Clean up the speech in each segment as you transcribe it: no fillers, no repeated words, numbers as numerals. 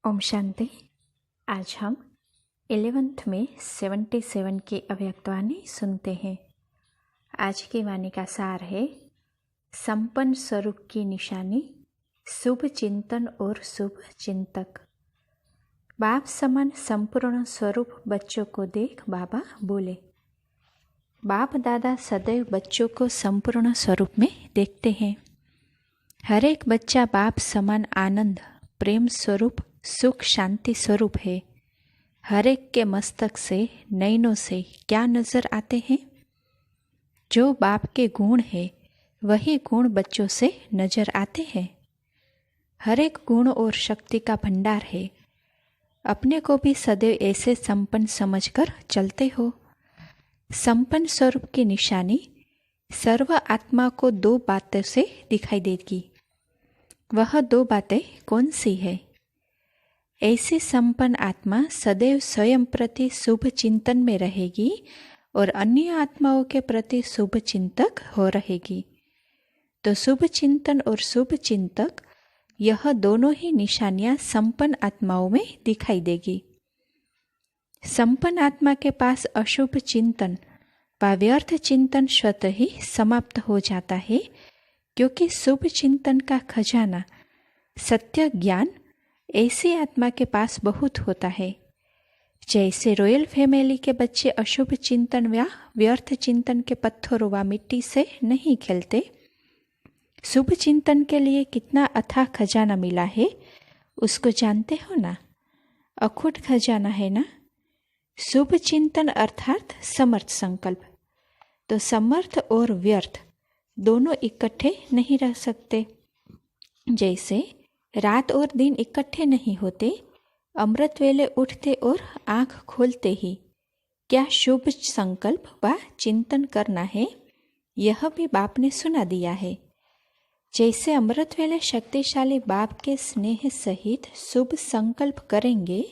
ओम शांति। आज हम 11th में 77 की अव्यक्तवाणी सुनते हैं। आज की वाणी का सार है संपन्न स्वरूप की निशानी, शुभ चिंतन और शुभ चिंतक। बाप समान संपूर्ण स्वरूप बच्चों को देख बाबा बोले। बाप दादा सदैव बच्चों को संपूर्ण स्वरूप में देखते हैं। हर एक बच्चा बाप समान आनंद, प्रेम स्वरूप, सुख शांति स्वरूप है। हर एक के मस्तक से, नयनों से क्या नजर आते हैं? जो बाप के गुण है वही गुण बच्चों से नजर आते हैं। हर एक गुण और शक्ति का भंडार है। अपने को भी सदैव ऐसे संपन्न समझकर चलते हो। संपन्न स्वरूप की निशानी सर्व आत्मा को दो बातों से दिखाई देगी। वह दो बातें कौन सी है? ऐसी संपन्न आत्मा सदैव स्वयं प्रति शुभ चिंतन में रहेगी और अन्य आत्माओं के प्रति शुभ चिंतक हो रहेगी। तो शुभ चिंतन और शुभ चिंतक, यह दोनों ही निशानियां संपन्न आत्माओं में दिखाई देगी। संपन्न आत्मा के पास अशुभ चिंतन व व्यर्थ चिंतन स्वतः ही समाप्त हो जाता है, क्योंकि शुभ चिंतन का खजाना सत्य ज्ञान ऐसी आत्मा के पास बहुत होता है। जैसे रॉयल फैमिली के बच्चे अशुभ चिंतन व व्यर्थ चिंतन के पत्थरों व मिट्टी से नहीं खेलते, शुभ चिंतन के लिए कितना अथाह खजाना मिला है उसको जानते हो ना। अखूट खजाना है ना। शुभ चिंतन अर्थात समर्थ संकल्प। तो समर्थ और व्यर्थ दोनों इकट्ठे नहीं रह सकते। जैसे रात और दिन इकट्ठे नहीं होते। अमृत वेले उठते और आँख खोलते ही क्या शुभ संकल्प व चिंतन करना है, यह भी बाप ने सुना दिया है। जैसे अमृत वेले शक्तिशाली बाप के स्नेह सहित शुभ संकल्प करेंगे,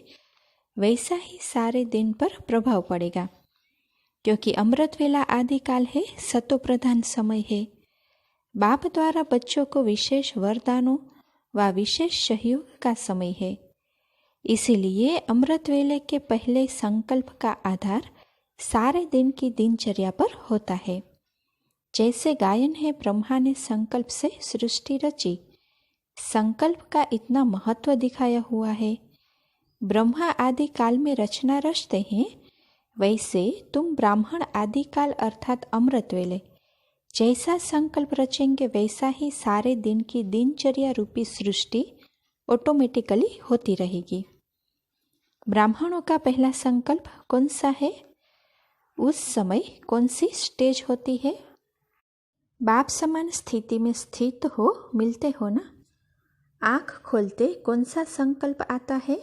वैसा ही सारे दिन पर प्रभाव पड़ेगा, क्योंकि अमृत वेला आदिकाल है, सतो प्रधान समय है। बाप द्वारा बच्चों को विशेष वरदानों व विशेष सहयोग का समय है। इसीलिए अमृत वेले के पहले संकल्प का आधार सारे दिन की दिनचर्या पर होता है। जैसे गायन है, ब्रह्मा ने संकल्प से सृष्टि रची। संकल्प का इतना महत्व दिखाया हुआ है। ब्रह्मा आदि काल में रचना रचते हैं, वैसे तुम ब्राह्मण आदि काल अर्थात अमृत वेले जैसा संकल्प रचेंगे, वैसा ही सारे दिन की दिनचर्या रूपी सृष्टि ऑटोमेटिकली होती रहेगी। ब्राह्मणों का पहला संकल्प कौन सा है? उस समय कौन सी स्टेज होती है? बाप समान स्थिति में स्थित हो, मिलते हो ना। आँख खोलते कौन सा संकल्प आता है?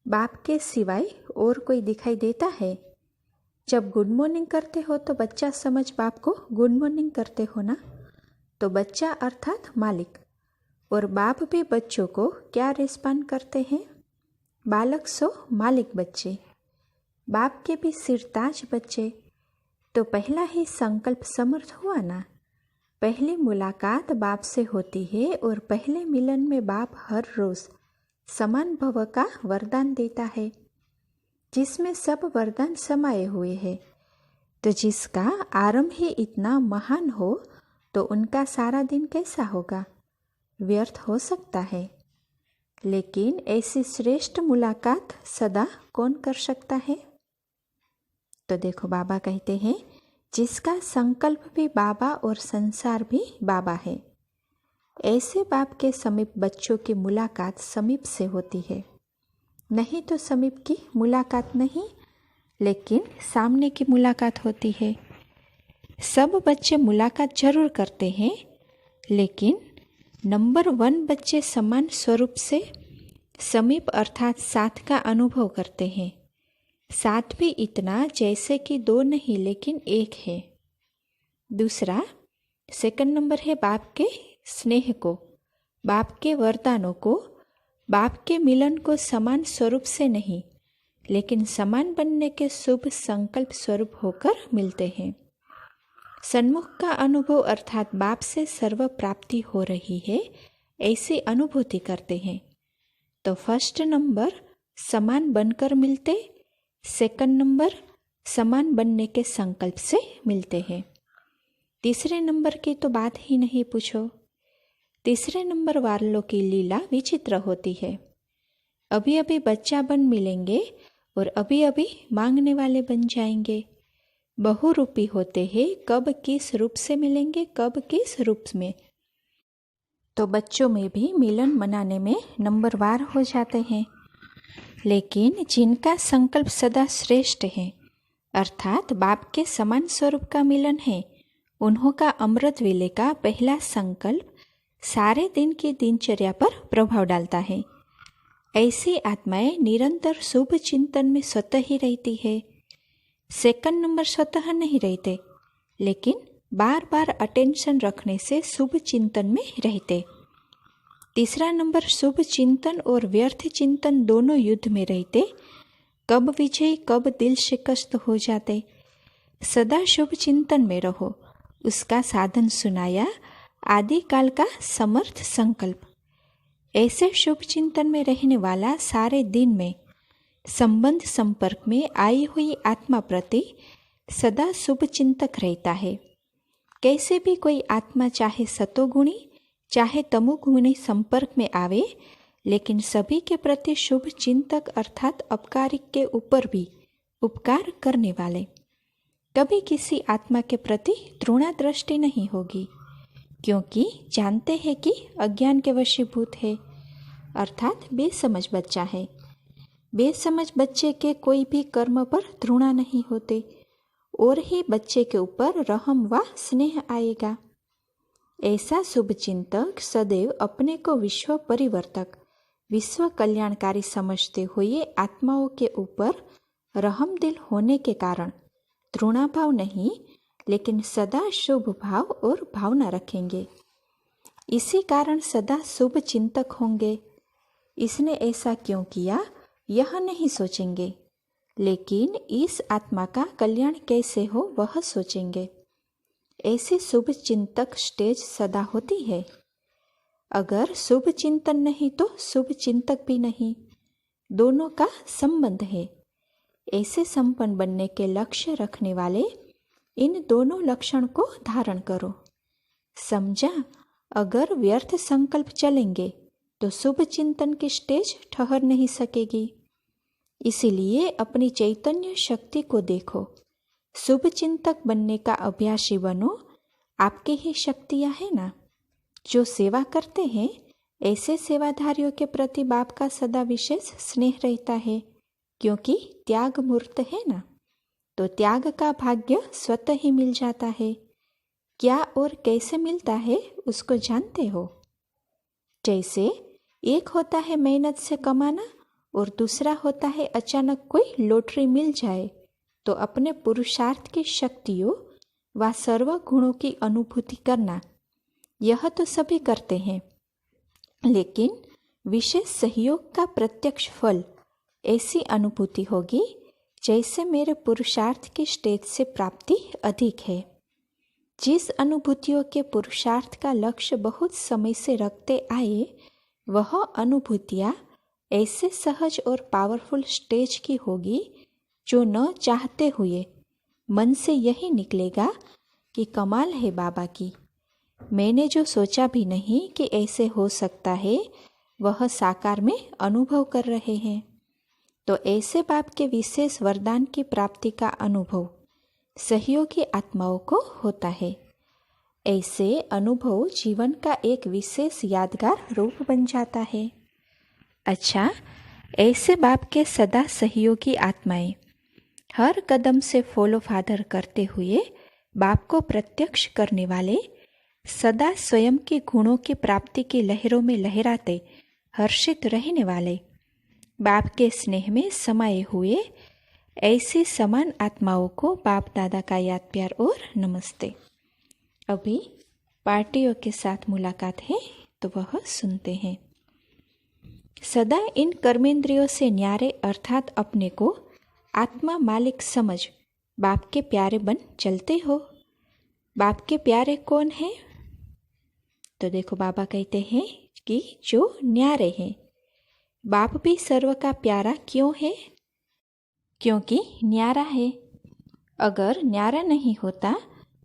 बाप के सिवाय और कोई दिखाई देता है? जब गुड मॉर्निंग करते हो तो बच्चा समझ बाप को गुड मॉर्निंग करते हो ना। तो बच्चा अर्थात मालिक, और बाप भी बच्चों को क्या रिस्पॉन्ड करते हैं? बालक सो मालिक बच्चे। बाप के भी सिरताज बच्चे। तो पहला ही संकल्प समर्थ हुआ ना। पहली मुलाकात बाप से होती है और पहले मिलन में बाप हर रोज समान भव का वरदान देता है, जिसमें सब वरदान समाये हुए हैं। तो जिसका आरंभ ही इतना महान हो, तो उनका सारा दिन कैसा होगा? व्यर्थ हो सकता है। लेकिन ऐसी श्रेष्ठ मुलाकात सदा कौन कर सकता है? तो देखो, बाबा कहते हैं जिसका संकल्प भी बाबा और संसार भी बाबा है, ऐसे बाप के समीप बच्चों की मुलाकात समीप से होती है। नहीं तो समीप की मुलाकात नहीं, लेकिन सामने की मुलाकात होती है। सब बच्चे मुलाकात जरूर करते हैं, लेकिन नंबर 1 बच्चे समान स्वरूप से समीप अर्थात साथ का अनुभव करते हैं। साथ भी इतना जैसे कि 2 नहीं लेकिन 1 है। दूसरा, सेकंड नंबर है बाप के स्नेह को, बाप के वरदानों को, बाप के मिलन को समान स्वरूप से नहीं, लेकिन समान बनने के शुभ संकल्प स्वरूप होकर मिलते हैं। सन्मुख का अनुभव अर्थात बाप से सर्व प्राप्ति हो रही है, ऐसी अनुभूति करते हैं। तो फर्स्ट नंबर समान बनकर मिलते, सेकंड नंबर समान बनने के संकल्प से मिलते हैं। तीसरे नंबर की तो बात ही नहीं पूछो। तीसरे नंबर वालों की लीला विचित्र होती है। अभी अभी बच्चा बन मिलेंगे और अभी अभी मांगने वाले बन जाएंगे। बहुरूपी होते हैं, कब किस रूप से मिलेंगे, कब किस रूप में। तो बच्चों में भी मिलन मनाने में नंबरवार हो जाते हैं। लेकिन जिनका संकल्प सदा श्रेष्ठ है, अर्थात बाप के समान स्वरूप का मिलन है, उन्हों का अमृत वेले का पहला संकल्प सारे दिन की दिनचर्या पर प्रभाव डालता है। ऐसी आत्माएं निरंतर शुभ चिंतन में स्वतः ही रहती है। सेकंड नंबर स्वतः नहीं रहते, लेकिन बार बार अटेंशन रखने से शुभ चिंतन में रहते। तीसरा नंबर शुभ चिंतन और व्यर्थ चिंतन दोनों युद्ध में रहते, कब विजय कब दिल शिकस्त हो जाते। सदा शुभ चिंतन में रहो, उसका साधन सुनाया आदिकाल का समर्थ संकल्प। ऐसे शुभ चिंतन में रहने वाला सारे दिन में संबंध संपर्क में आई हुई आत्मा प्रति सदा शुभ चिंतक रहता है। कैसे भी कोई आत्मा चाहे सतोगुणी चाहे तमोगुणी संपर्क में आवे, लेकिन सभी के प्रति शुभ चिंतक अर्थात अपकारिक के ऊपर भी उपकार करने वाले। कभी किसी आत्मा के प्रति तृणा दृष्टि नहीं होगी, क्योंकि जानते हैं कि अज्ञान के वशीभूत है, अर्थात बेसमझ बच्चा है। बेसमझ बच्चे के कोई भी कर्म पर तृणा नहीं होते और ही बच्चे के ऊपर रहम व स्नेह आएगा। ऐसा शुभ चिंतक सदैव अपने को विश्व परिवर्तक, विश्व कल्याणकारी समझते हुए आत्माओं के ऊपर रहम दिल होने के कारण तृणाभाव नहीं, लेकिन सदा शुभ भाव और भावना रखेंगे। इसी कारण सदा शुभ चिंतक होंगे। इसने ऐसा क्यों किया यह नहीं सोचेंगे, लेकिन इस आत्मा का कल्याण कैसे हो वह सोचेंगे। ऐसी शुभ चिंतक स्टेज सदा होती है। अगर शुभ चिंतन नहीं तो शुभ चिंतक भी नहीं, दोनों का संबंध है। ऐसे संपन्न बनने के लक्ष्य रखने वाले इन दोनों लक्षण को धारण करो। समझा? अगर व्यर्थ संकल्प चलेंगे तो शुभ चिंतन की स्टेज ठहर नहीं सकेगी। इसीलिए अपनी चैतन्य शक्ति को देखो, शुभ चिंतक बनने का अभ्यासी बनो। आपकी ही शक्तियाँ हैं ना। जो सेवा करते हैं, ऐसे सेवाधारियों के प्रति बाप का सदा विशेष स्नेह रहता है, क्योंकि त्याग मूर्त है ना। तो त्याग का भाग्य स्वतः ही मिल जाता है। क्या और कैसे मिलता है उसको जानते हो? जैसे एक होता है मेहनत से कमाना और दूसरा होता है अचानक कोई लॉटरी मिल जाए तो अपने पुरुषार्थ की शक्तियों व सर्व गुणों की अनुभूति करना। यह तो सभी करते हैं, लेकिन विशेष सहयोग का प्रत्यक्ष फल ऐसी अनुभूति होगी जैसे मेरे पुरुषार्थ की स्टेज से प्राप्ति अधिक है। जिस अनुभूतियों के पुरुषार्थ का लक्ष्य बहुत समय से रखते आए, वह अनुभूतियाँ ऐसे सहज और पावरफुल स्टेज की होगी जो न चाहते हुए मन से यही निकलेगा कि कमाल है बाबा की। मैंने जो सोचा भी नहीं कि ऐसे हो सकता है, वह साकार में अनुभव कर रहे हैं। तो ऐसे बाप के विशेष वरदान की प्राप्ति का अनुभव सहयोगी आत्माओं को होता है। ऐसे अनुभव जीवन का एक विशेष यादगार रूप बन जाता है। अच्छा, ऐसे बाप के सदा सहयोगी आत्माएं हर कदम से फॉलो फादर करते हुए बाप को प्रत्यक्ष करने वाले, सदा स्वयं के गुणों की प्राप्ति की लहरों में लहराते हर्षित रहने वाले, बाप के स्नेह में समाये हुए ऐसी समान आत्माओं को बाप दादा का याद प्यार और नमस्ते। अभी पार्टियों के साथ मुलाकात है, तो वह सुनते हैं। सदा इन कर्मेंद्रियों से न्यारे अर्थात अपने को आत्मा मालिक समझ बाप के प्यारे बन चलते हो। बाप के प्यारे कौन हैं? तो देखो, बाबा कहते हैं कि जो न्यारे हैं। बाप भी सर्व का प्यारा क्यों है? क्योंकि न्यारा है। अगर न्यारा नहीं होता,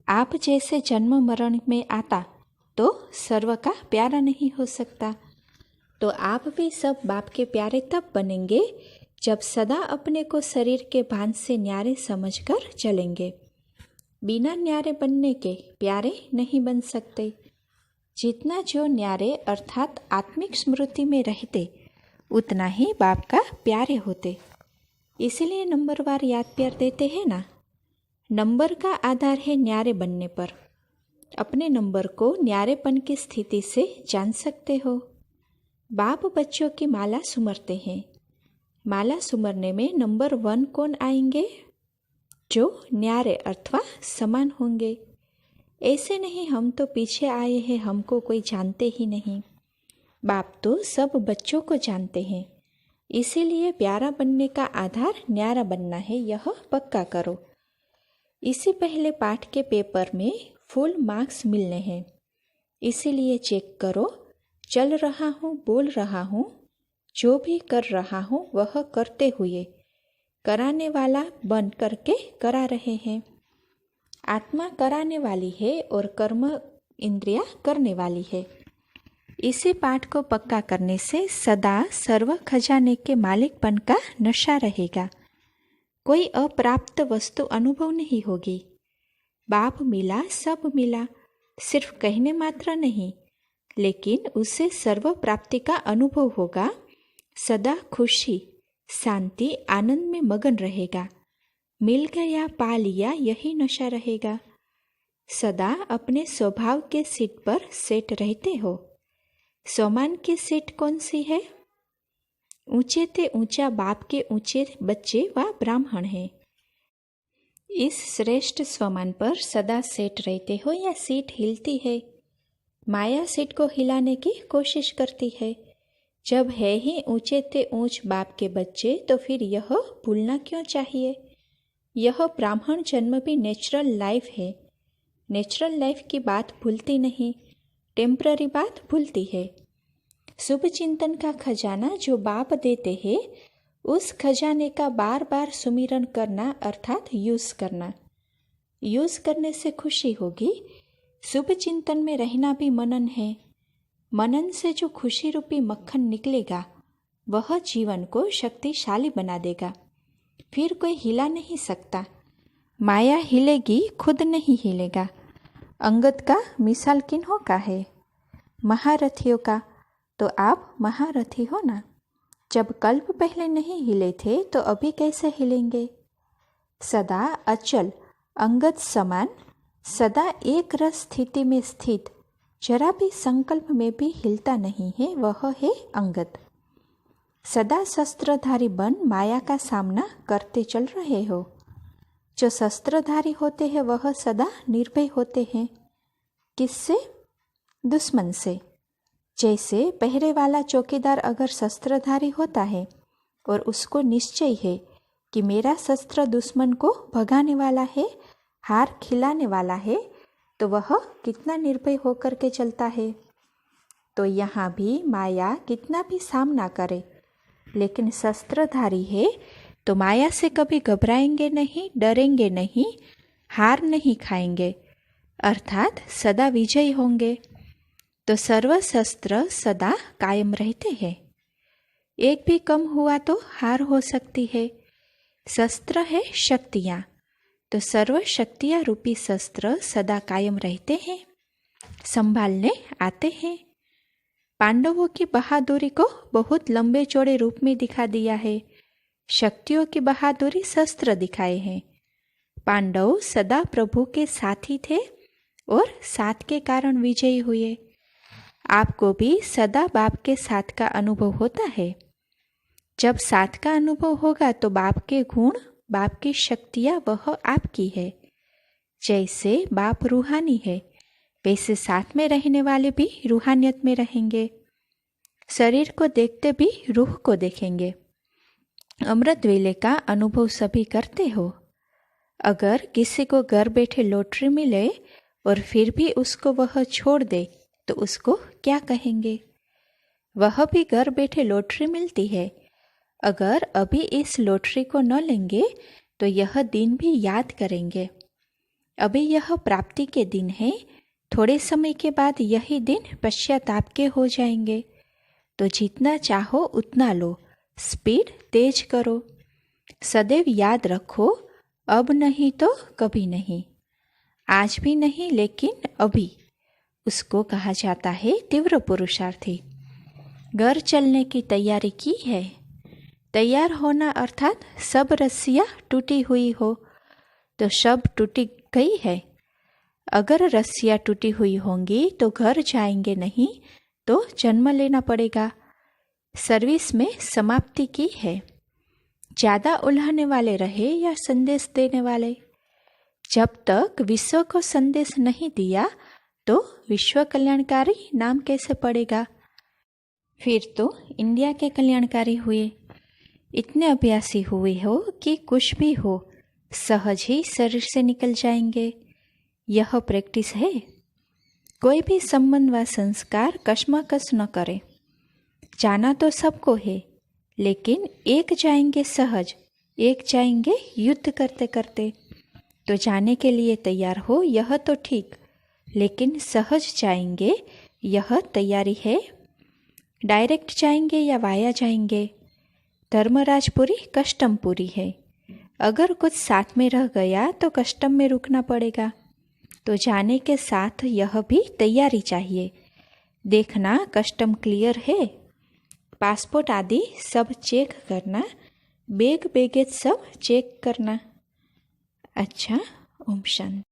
आप जैसे जन्म मरण में आता तो सर्व का प्यारा नहीं हो सकता। तो आप भी सब बाप के प्यारे तब बनेंगे जब सदा अपने को शरीर के भान से न्यारे समझकर चलेंगे। बिना न्यारे बनने के प्यारे नहीं बन सकते। जितना जो न्यारे अर्थात आत्मिक स्मृति में रहते, उतना ही बाप का प्यारे होते। इसीलिए नंबरवार याद प्यार देते हैं ना। नंबर का आधार है न्यारे बनने पर। अपने नंबर को न्यारेपन की स्थिति से जान सकते हो। बाप बच्चों की माला सुमरते हैं। माला सुमरने में नंबर 1 कौन आएंगे? जो न्यारे अथवा समान होंगे। ऐसे नहीं हम तो पीछे आए हैं, हमको कोई जानते ही नहीं। बाप तो सब बच्चों को जानते हैं। इसीलिए प्यारा बनने का आधार न्यारा बनना है, यह पक्का करो। इससे पहले पाठ के पेपर में फुल मार्क्स मिलने हैं। इसीलिए चेक करो, चल रहा हूँ, बोल रहा हूँ, जो भी कर रहा हूँ वह करते हुए कराने वाला बन करके करा रहे हैं। आत्मा कराने वाली है और कर्म इंद्रिया करने वाली है। इसी पाठ को पक्का करने से सदा सर्व खजाने के मालिकपन का नशा रहेगा। कोई अप्राप्त वस्तु अनुभव नहीं होगी। बाप मिला, सब मिला, सिर्फ कहने मात्र नहीं, लेकिन उससे सर्व प्राप्ति का अनुभव होगा। सदा खुशी, शांति, आनंद में मगन रहेगा। मिल गया, पा लिया, यही नशा रहेगा। सदा अपने स्वभाव के सीट पर सेट रहते हो। सोमान की सीट कौन सी है? ऊंचे ते ऊंचा बाप के ऊंचे बच्चे व ब्राह्मण हैं। इस श्रेष्ठ स्वमान पर सदा सेट रहते हो या सीट हिलती है? माया सीट को हिलाने की कोशिश करती है। जब है ही ऊंचे ते ऊंच बाप के बच्चे, तो फिर यह भूलना क्यों चाहिए? यह ब्राह्मण जन्म भी नेचुरल लाइफ है। नेचुरल लाइफ की बात भूलती नहीं, टेम्पररी बात भूलती है। शुभ चिंतन का खजाना जो बाप देते हैं, उस खजाने का बार बार सुमिरन करना अर्थात यूज करना। यूज करने से खुशी होगी। शुभ चिंतन में रहना भी मनन है। मनन से जो खुशी रूपी मक्खन निकलेगा, वह जीवन को शक्तिशाली बना देगा। फिर कोई हिला नहीं सकता। माया हिलेगी, खुद नहीं हिलेगा। अंगद का मिसाल किन्हों का है? महारथियों का। तो आप महारथी हो ना। जब कल्प पहले नहीं हिले थे, तो अभी कैसे हिलेंगे? सदा अचल, अंगद समान, सदा एक रस स्थिति में स्थित, जरा भी संकल्प में भी हिलता नहीं है, वह है अंगद। सदा शस्त्रधारी बन माया का सामना करते चल रहे हो। जो शस्त्रधारी होते हैं वह सदा निर्भय होते हैं। किससे? दुश्मन से। जैसे पहरे वाला चौकीदार अगर शस्त्रधारी होता है और उसको निश्चय है कि मेरा शस्त्र दुश्मन को भगाने वाला है, हार खिलाने वाला है, तो वह कितना निर्भय होकर के चलता है। तो यहाँ भी माया कितना भी सामना करे, लेकिन शस्त्रधारी है तो माया से कभी घबराएंगे नहीं, डरेंगे नहीं, हार नहीं खाएंगे, अर्थात सदा विजयी होंगे। तो सर्व शस्त्र सदा कायम रहते हैं। एक भी कम हुआ तो हार हो सकती है। शस्त्र है शक्तियाँ, तो सर्व शक्तियाँ रूपी शस्त्र सदा कायम रहते हैं, संभालने आते हैं। पांडवों की बहादुरी को बहुत लंबे चौड़े रूप में दिखा दिया है। शक्तियों की बहादुरी शस्त्र दिखाए हैं। पांडव सदा प्रभु के साथी थे और साथ के कारण विजयी हुए। आपको भी सदा बाप के साथ का अनुभव होता है। जब साथ का अनुभव होगा तो बाप के गुण, बाप की शक्तियाँ वह आपकी है। जैसे बाप रूहानी है, वैसे साथ में रहने वाले भी रूहानियत में रहेंगे। शरीर को देखते भी रूह को देखेंगे। अमृत वेले का अनुभव सभी करते हो। अगर किसी को घर बैठे लॉटरी मिले और फिर भी उसको वह छोड़ दे, तो उसको क्या कहेंगे? वह भी घर बैठे लॉटरी मिलती है। अगर अभी इस लॉटरी को न लेंगे तो यह दिन भी याद करेंगे। अभी यह प्राप्ति के दिन है, थोड़े समय के बाद यही दिन पश्चाताप के हो जाएंगे। तो जितना चाहो उतना लो, स्पीड तेज करो। सदैव याद रखो, अब नहीं तो कभी नहीं, आज भी नहीं लेकिन अभी। उसको कहा जाता है तीव्र पुरुषार्थी। घर चलने की तैयारी की है। तैयार होना अर्थात सब रस्सियाँ टूटी हुई हो तो सब टूटी गई है। अगर रस्सियाँ टूटी हुई होंगी तो घर जाएंगे नहीं तो जन्म लेना पड़ेगा। सर्विस में समाप्ति की है। ज़्यादा उलझने वाले रहे या संदेश देने वाले, जब तक विश्व को संदेश नहीं दिया तो विश्व कल्याणकारी नाम कैसे पड़ेगा। फिर तो इंडिया के कल्याणकारी हुए। इतने अभ्यासी हुए हो कि कुछ भी हो सहज ही शरीर से निकल जाएंगे। यह प्रैक्टिस है। कोई भी संबंध व संस्कार कश्मकश न करे। जाना तो सबको है, लेकिन एक जाएंगे सहज, एक जाएंगे युद्ध करते करते। तो जाने के लिए तैयार हो यह तो ठीक, लेकिन सहज जाएंगे यह तैयारी है। डायरेक्ट जाएंगे या वाया जाएंगे। धर्मराजपुरी कस्टमपुरी है। अगर कुछ साथ में रह गया तो कस्टम में रुकना पड़ेगा। तो जाने के साथ यह भी तैयारी चाहिए। देखना कस्टम क्लियर है, पासपोर्ट आदि सब चेक करना, बैग बैगेज सब चेक करना। अच्छा, ओम शांति।